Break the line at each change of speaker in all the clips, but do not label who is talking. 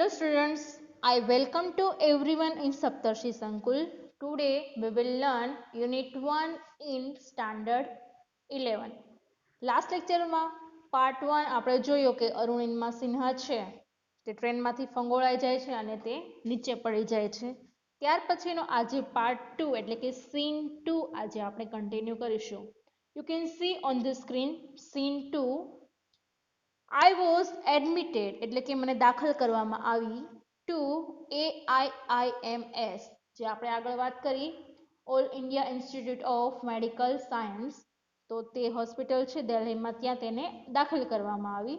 Hello students, I welcome to everyone in Saptarshi Sankul. Today we will learn Unit 1 in Standard 11. Last લેક્ચરમાં part 1 આપણે જોયો કે અરુણિમા સિન્હા છે તે ટ્રેનમાંથી ફંગોળાઈ જાય છે અને તે નીચે પડી જાય છે. ત્યાર પછીનો આજે પાર્ટ 2 એટલે કે સીન 2 આજે આપણે કન્ટિન્યુ કરીશું. You can see on the screen scene 2. I was admitted એટલે કે મને દાખલ કરવામાં આવી to AIIMS જે આપણે આગળ વાત કરી all India institute of medical science. તો તે હોસ્પિટલ છે દિલ્હીમાં, ત્યાં તેને દાખલ કરવામાં આવી.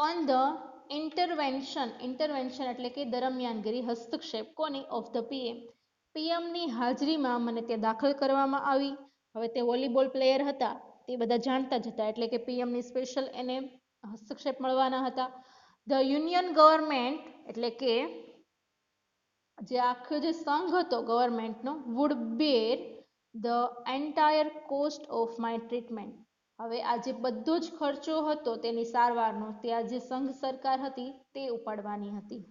ઓન ધ ઇન્ટરવેન્શન એટલે કે દરમિયાનગીરી, હસ્તક્ષેપ કોની ઓફ ધ પીએમની હાજરીમાં મને તે દાખલ કરવામાં આવી. હવે તે વોલીબોલ પ્લેયર હતા તે બધા જાણતા જ હતા એટલે કે પીએમની સ્પેશિયલ એને હસ્તક્ષેપ મળવાના હતા. ધ યુનિયન ગવર્મેન્ટ એટલે કે જે આખો જે સંઘ હતો ગવર્મેન્ટનો would bear the entire cost of my treatment. હવે આ જે બધો જ ખર્ચો હતો તેની સારવારનો તે આ જે સંઘ સરકાર હતી તે ઉપાડવાની હતી.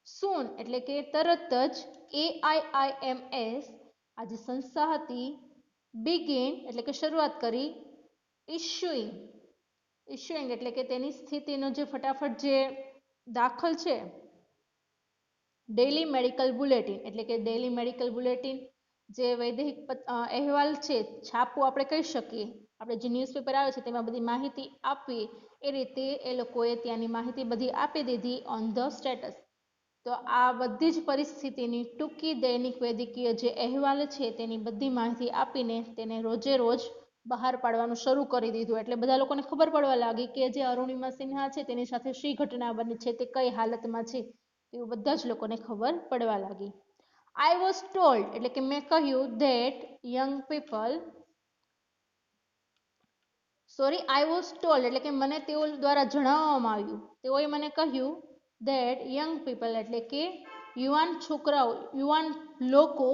સૂન એટલે કે તરત જ AIIMS આ જે સંસ્થા હતી બિગિન એટલે કે શરૂઆત કરી ઇશ્યુઇંગ એટલે કે તેની સ્થિતિનો જે ફટાફટ જે દાખલ છે ડેઇલી મેડિકલ બુલેટિન એટલે કે ડેઇલી મેડિકલ બુલેટિન જે વૈદેહિક અહેવાલ છે, છાપું આપણે કહી શકીએ, આપણે જે ન્યૂઝપેપર આવે છે તેમાં બધી માહિતી આપવી એ રીતે એ લોકોએ ત્યાંની માહિતી બધી આપી દીધી ઓન ધ સ્ટેટસ. તો આ બધી જ પરિસ્થિતિની ટૂંકી દૈનિક વૈદ્યકીય જે અહેવાલ છે તેની બધી માહિતી આપીને તેને રોજે રોજ બહાર પાડવાનું શરૂ કરી દીધું. એટલે બધા લોકોને ખબર પડવા લાગી કે જે અરુણિમા સિન્હા છે તેની સાથે શી ઘટના બની છે, તે કઈ હાલતમાં છે, એવું બધા જ લોકોને ખબર પડવા લાગી. આઈ વોઝ ટોલ્ડ એટલે કે મેં કહ્યું that young people I was told એટલે કે મને તેઓ દ્વારા જણાવવામાં આવ્યું, તેઓએ મને કહ્યું ધેટ યંગ પીપલ એટલે કે યુવાન છોકરાઓ, યુવાન લોકો,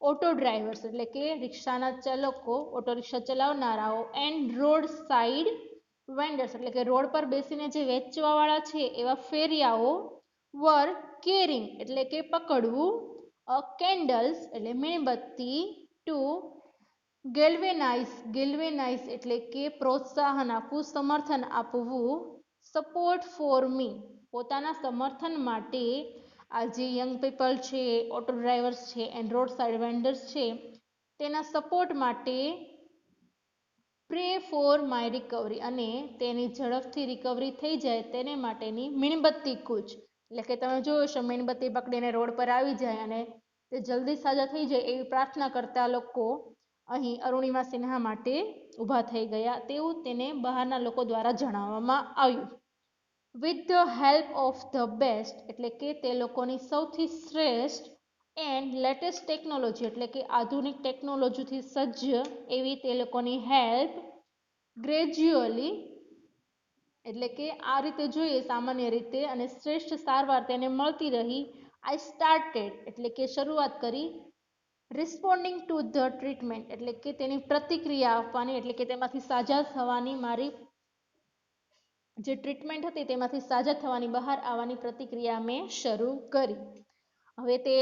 ઓટો ડ્રાઈવર્સ એટલે કે રિક્ષાના ચાલકો, ઓટો રિક્ષા ચલાવનારાઓ એન્ડ રોડ સાઈડ વેન્ડર્સ એટલે કે રોડ પર બેસીને જે વેચવાવાળા છે એવા ફેરિયાઓ વર કેરિંગ એટલે કે પકડવું કેન્ડલ્સ એટલે મીણબત્તી ટુ ગેલ્વેનાઇઝ એટલે કે પ્રોત્સાહન આપવું, સમર્થન આપવું, સપોર્ટ ફોર મી પોતાના સમર્થન માટે આ જે યંગ પીપલ છે, ઓટો ડ્રાઈવર્સ છે એન્ડ રોડ સાઇડ વેન્ડર્સ છે તેના સપોર્ટ માટે પ્રે ફોર માય રિકવરી અને તેની ઝડપથી રિકવરી થઈ જાય તેને માટેની મીણબત્તી કૂચ એટલે કે તમે જોયો છો મીણબત્તી પકડીને રોડ પર આવી જાય અને તે જલ્દી સાજા થઈ જાય એવી પ્રાર્થના કરતા લોકો અહીં અરુણિમા સિન્હા માટે ઊભા થઈ ગયા તેવું તેને બહારના લોકો દ્વારા જણાવવામાં આવ્યું. With the help of the best એટલે કે તે લોકોની સૌથી શ્રેષ્ઠ એન્ડ લેટેસ્ટ ટેકનોલોજી એટલે કે આધુનિક ટેકનોલોજીથી સજ્જ એવી તે લોકોની હેલ્પ ગ્રેજ્યુઅલી એટલે કે આ રીતે જોઈએ સામાન્ય રીતે અને શ્રેષ્ઠ સારવાર તેને મળતી રહી. આઈ સ્ટાર્ટેડ એટલે કે શરૂઆત કરી રિસ્પોન્ડિંગ ટુ ધ ટ્રીટમેન્ટ એટલે કે તેની પ્રતિક્રિયા આપવાની એટલે કે તેમાંથી સાજા થવાની મારી જે ટ્રીટમેન્ટ હતી તેમાંથી સાજા થવાની બહાર આવવાની પ્રતિક્રિયા મેં શરૂ કરી. હવે તે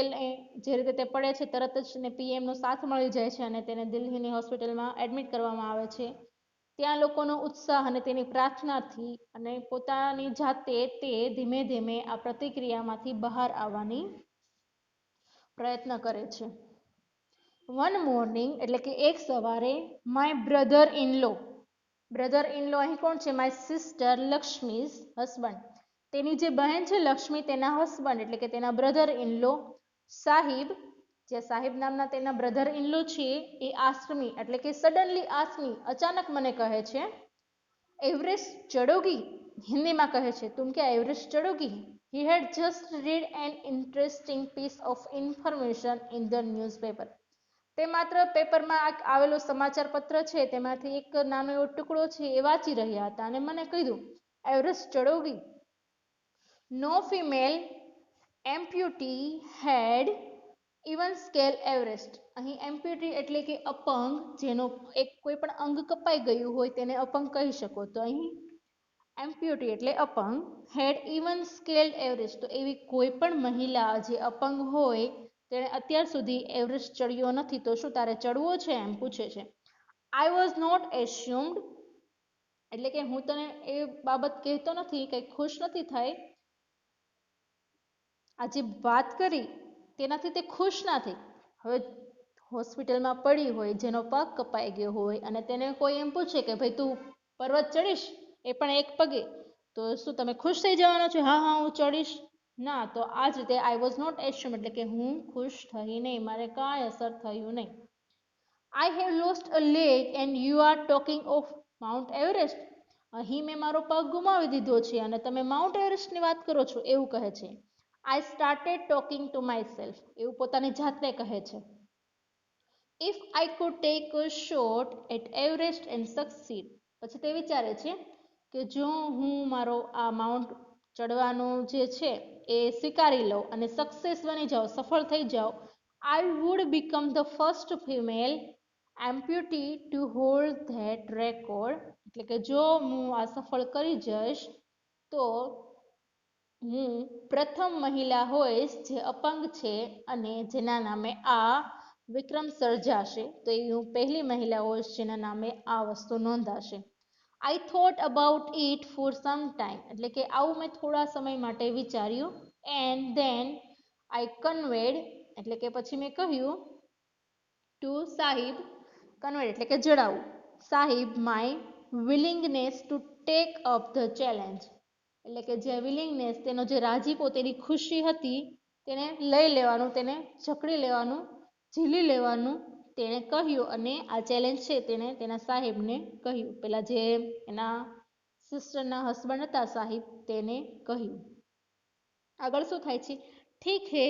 જે રીતે તે પડે છે તરત જ ને પીએમનો સાથ મળી જાય છે અને તેને દિલ્હીની હોસ્પિટલમાં એડમિટ કરવામાં આવે છે. ત્યાં લોકોનો ઉત્સાહ અને તેની પ્રાર્થનાથી અને પોતાની જાતે તે ધીમે ધીમે આ પ્રતિક્રિયામાંથી બહાર આવવાની પ્રયત્ન કરે છે. વન મોર્નિંગ એટલે કે એક સવારે માય બ્રધર ઇન લો અહીં કોણ છે? માય સિસ્ટર લક્ષ્મીઝ હસબન્ડ, તેની જે બહેન છે લક્ષ્મી તેના હસબન્ડ એટલે કે તેના બ્રધર ઇન લો સાહિબ, જે સાહિબ નામના તેના બ્રધર ઇન લો છે એ આસ્મી એટલે કે સડનલી આસ્મી અચાનક મને કહે છે એવરેસ્ટ ચડોગી, હિન્દીમાં કહે છે તુમ ક્યા Everest ચડોગી? He had just read an interesting piece of information in the newspaper. તે માત્ર પેપરમાં આવેલો સમાચાર પત્ર છે તેમાંથી એક નાનો એવો ટુકડો છે એ વાંચી રહ્યા હતા અને મને કીધું એવરેસ્ટ ચડોગી. નો ફિમેલ એમ્પ્યુટી હેડ ઇવન સ્કેલ એવરેસ્ટ. અહીં એમ્પ્યુટી એટલે કે અપંગ, જેનો એક કોઈ પણ અંગ કપાઈ ગયું હોય તેને અપંગ કહી શકો. તો અહીં એમ્પ્યુટી એટલે અપંગ, હેડ ઇવન સ્કેલ્ડ એવરેસ્ટ, તો એવી કોઈ પણ મહિલા જે અપંગ હોય તેણે અત્યાર સુધી એવરેસ્ટ ચડ્યો નથી, તો શું તારે ચડવો છે, એમ પૂછે છે. આઈ વોઝ નોટ એસ્યુમ્ડ, એટલે કે હું તને એ બાબત કહેતો નથી, કંઈ ખુશ નથી થઈ, આ જે વાત કરી તેનાથી તે ખુશ ના થઈ. હવે હોસ્પિટલમાં પડી હોય, જેનો પગ કપાઈ ગયો હોય અને તેને કોઈ એમ પૂછે કે ભાઈ તું પર્વત ચડીશ, એ પણ એક પગે, તો શું તમે ખુશ થઈ જવાનો છો, હા હા હું ચડીશ? ના. તો આ જ રીતે આઈ વોઝ નોટ એસ્યુમ્ડ એટલે કે હું ખુશ થઈ નહીં, મારે કાંઈ અસર થયું નહીં. I have lost a leg and you are talking of Mount Everest, અહીં મેં મારો પગ ગુમાવી દીધો છે અને તમે માઉન્ટ એવરેસ્ટની વાત કરો છો, એવું કહે છે. I started talking to myself, એવું પોતાની જાતને કહે છે. If I could take a shot at Everest and succeed, પછી તે વિચારે છે કે જો હું મારો આ માઉન્ટ ચડવાનું જે છે એ સ્વીકારી લઉં અને સક્સેસ બની જાઉં, સફળ થઈ જાઉં, I would become the first female amputee to hold that record, એટલે કે જો હું આ સફળ કરી જઈશ તો હું પ્રથમ મહિલા હોઈશ જે અપંગ છે અને જેના નામે આ વિક્રમ સર્જાશે, તો એ હું પહેલી મહિલા હોઈશ જેના નામે આ વસ્તુ નોંધાશે. I thought about it for some time, એટલે કે આવું મેં થોડા સમય માટે વિચાર્યું. એન્ડ ધેન આઈ કન્વેડ, એટલે કે પછી મેં કહ્યું ટુ સાહિબ, કન્વેડ એટલે કે જણાવું, Sahib my willingness to take up the challenge, એટલે કે જે વિલિંગનેસ, તેનો જે રાજીપો, તેની ખુશી હતી, તેને લઈ લેવાનું, તેને જકડી લેવાનું, ઝીલી લેવાનું તેણે કહ્યું અને આ ચેલેન્જ છે તેને તેના સાહેબને કહ્યું, પેલા જે એના સિસ્ટરના હસબન્ડ હતા સાહિબ, તેને કહ્યું. આગળ શું થાય છે? ઠીક હે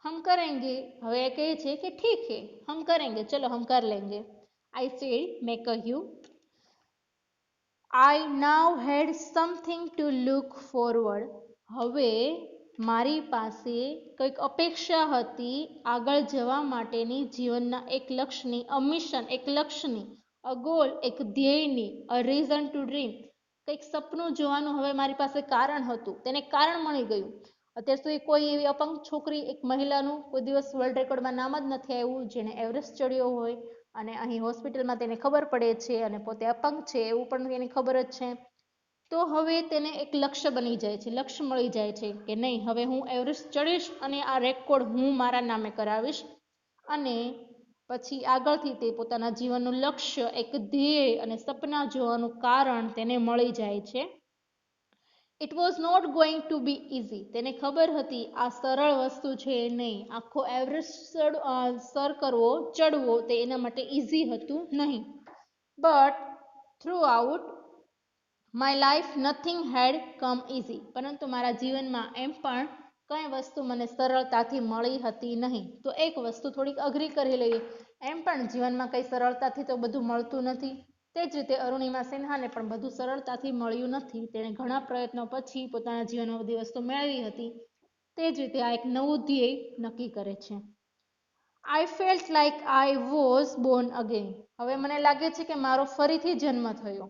હમ કરેંગે, હવે એ કહે છે કે ઠીક હે હમ કરેંગે, ચલો હમ કર લેંગે. આઈ સેડ, મેં કહ્યું. આઈ નાવ હેડ સમથિંગ ટુ લુક ફોરવર્ડ, હવે મારી પાસે કંઈક અપેક્ષા હતી આગળ જવા માટેની, જીવનના એક લક્ષ્યની, અ મિશન એક લક્ષ્યની, અ ગોલ એક ધ્યેયની, અ રીઝન ટુ ડ્રીમ કંઈક સપનું જોવાનું હવે મારી પાસે કારણ હતું, તેને કારણ મળી ગયું. અત્યાર સુધી કોઈ એવી અપંગ છોકરી, એક મહિલાનું કોઈ દિવસ વર્લ્ડ રેકોર્ડમાં નામ જ નથી આવ્યું જેણે એવરેસ્ટ ચડ્યો હોય, અને અહીં હોસ્પિટલમાં તેને ખબર પડે છે અને પોતે અપંગ છે એવું પણ એને ખબર જ છે. તો હવે તેને એક લક્ષ્ય બની જાય છે, લક્ષ્ય મળી જાય છે કે નહીં, હવે હું એવરેસ્ટ ચડીશ અને આ રેકોર્ડ હું મારા નામે કરાવીશ. અને પછી આગળથી તે પોતાના જીવનનું લક્ષ્ય, એક ધ્યેય અને સપના જોવાનું કારણ તેને મળી જાય છે. It was not going to be easy, તેને ખબર હતી આ સરળ વસ્તુ છે નહીં, આખો એવરેસ્ટ સર કરવો, ચડવો, તે એના માટે ઇઝી હતું નહીં. But throughout my life nothing had come easy, પરંતુ મારા જીવનમાં એમ પણ કંઈ વસ્તુ મને સરળતાથી મળી હતી નહીં. તો એક વસ્તુ થોડીક અઘરી કરી લઈએ, એમ પણ જીવનમાં કંઈ સરળતાથી તો બધું મળતું નથી. તે જ રીતે અરુણિમા સિન્હાને પણ બધું સરળતાથી મળ્યું નથી, તેણે ઘણા પ્રયત્નો પછી પોતાના જીવનમાં બધી વસ્તુ મેળવી હતી. તે જ રીતે આ એક નવું ધ્યેય નક્કી કરે છે. I felt like I was born again, હવે મને લાગે છે કે મારો ફરીથી જન્મ થયો.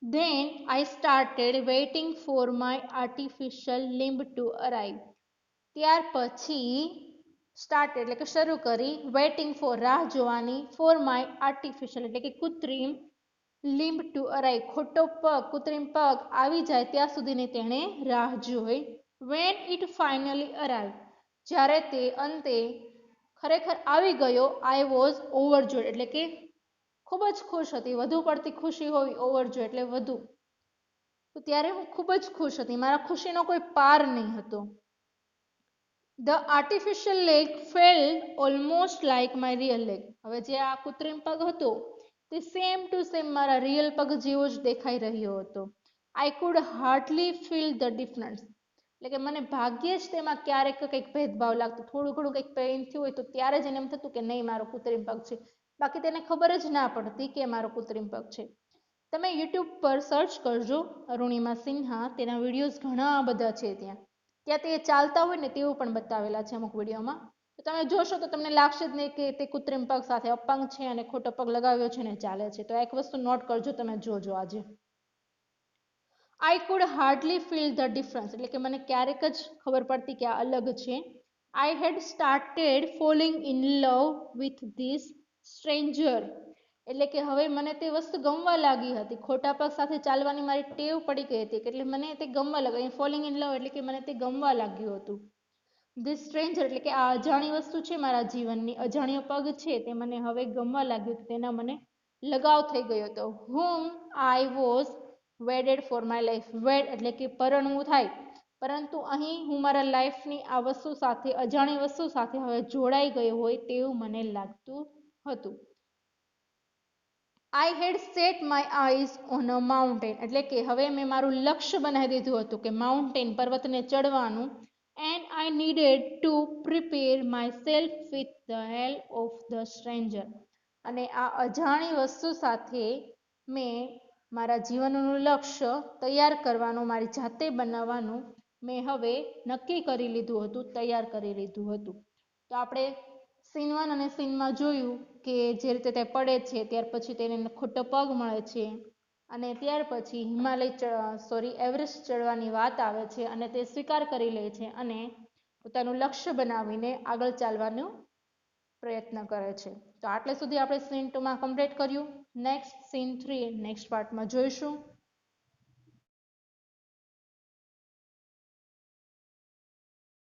Then I started waiting for my artificial limb to arrive, ત્યાર પછી સ્ટાર્ટ એટલે કે શરૂ કરી, વેઇટિંગ ફોર રાહ જોવાની, ફોર માય આર્ટિફિશિયલ એટલે કે કૃત્રિમ, લિમ્બ ટુ અરાઇવ ખોટો પગ, કૃત્રિમ પગ આવી જાય ત્યાં સુધીની તેણે રાહ જોઈ. વેન ઇટ ફાઇનલી અરાઇવ, જ્યારે તે અંતે ખરેખર આવી ગયો, આઈ વોઝ ઓવરજોયડ એટલે કે ખૂબ જ ખુશ હતી, વધુ પડતી ખુશી હોવી, ઓવરજોય એટલે વધુ, તો ત્યારે હું ખૂબ જ ખુશ હતી, મારા ખુશીનો કોઈ પાર નહીં હતો. The artificial leg felt almost like my real leg, હવે જે આ કૃત્રિમ પગ હતો તે સેમ ટુ સેમ મારા રિયલ પગ જેવો જ દેખાઈ રહ્યો હતો. I could hardly feel the difference, એટલે કે મને ભાગ્યે જ તેમાં ક્યારેક કંઈક ભેદભાવ લાગતો, થોડું ઘણું કંઈક પેઇન થયું હોય તો ત્યારે જ એને એમ થતું કે નહીં મારો કૃત્રિમ પગ છે, બાકી તેને ખબર જ ના પડતી કે મારો કૃત્રિમ પગ છે. તમે યુટ્યુબ પર સર્ચ કરજો અરુણિમા સિન્હા, તેના વિડીયોઝ ઘણા બધા છે, ત્યાં તે ચાલતા હોય ને તેવું પણ બતાવેલા છે અમુક વિડીયોમાં, તો તમે જોશો તો તમને લાગશે જ નહીં કે તે કૃત્રિમ પગ સાથે અપંગ છે અને ખોટો પગ લગાવ્યો છે ને ચાલે છે. તો એક વસ્તુ નોટ કરજો, તમે જોજો આજે. આઈ could hardly feel the difference, એટલે કે મને ક્યારેક જ ખબર પડતી કે આ અલગ છે. I had started falling in love with this stranger, એટલે કે હવે મને તે વસ્તુ ગમવા લાગી હતી. ખોટા પગ સાથે ચાલવાની મારી ટેવ પડી ગઈ હતી, એટલે મને તે ગમવા લાગી. ફોલિંગ ઇન લવ એટલે કે મને તે ગમવા લાગ્યું હતું. ધીસ સ્ટ્રેન્જર એટલે કે આ અજાણી વસ્તુ છે મારા જીવનની, અજાણ્યો પગ છે તે મને હવે ગમવા લાગ્યું હતું, તેના મને લગાવ થઈ ગયો હતો. whom I was wedded for my life. વેડ એટલે કે પરણવું થાય, પરંતુ અહીં હું મારા લાઈફની આ વસ્તુ સાથે, અજાણી વસ્તુ સાથે હવે જોડાઈ ગયો હોય તેવું મને લાગતું હતું. I had set my eyes on a mountain, એટલે કે હવે મેં મારું લક્ષ્ય બનાવી દીધું હતું કે માઉન્ટેન, પર્વતને ચડવાનું. And I needed to prepare my self with the help of the stranger, અને આ અજાણી વસ્તુ સાથે મેં મારા જીવનનું લક્ષ્ય તૈયાર કરવાનું, મારી જાતે બનાવવાનું મેં હવે નક્કી કરી લીધું હતું, તૈયાર કરી લીધું હતું. તો આપણે સીન 1 અને સીનમાં જોયું કે જે રીતે તે પડે છે ત્યાર પછી તેને ખોટો પગ મળે છે, અને ત્યાર પછી એવરેસ્ટ ચડવાની વાત આવે છે અને તે સ્વીકાર કરી લે છે અને પોતાનું લક્ષ્ય બનાવીને આગળ ચાલવાનો પ્રયત્ન કરે છે. તો આટલે સુધી આપણે સીન 2માં કમ્પ્લીટ કર્યું. નેક્સ્ટ સીન 3 નેક્સ્ટ પાર્ટમાં જોઈશું.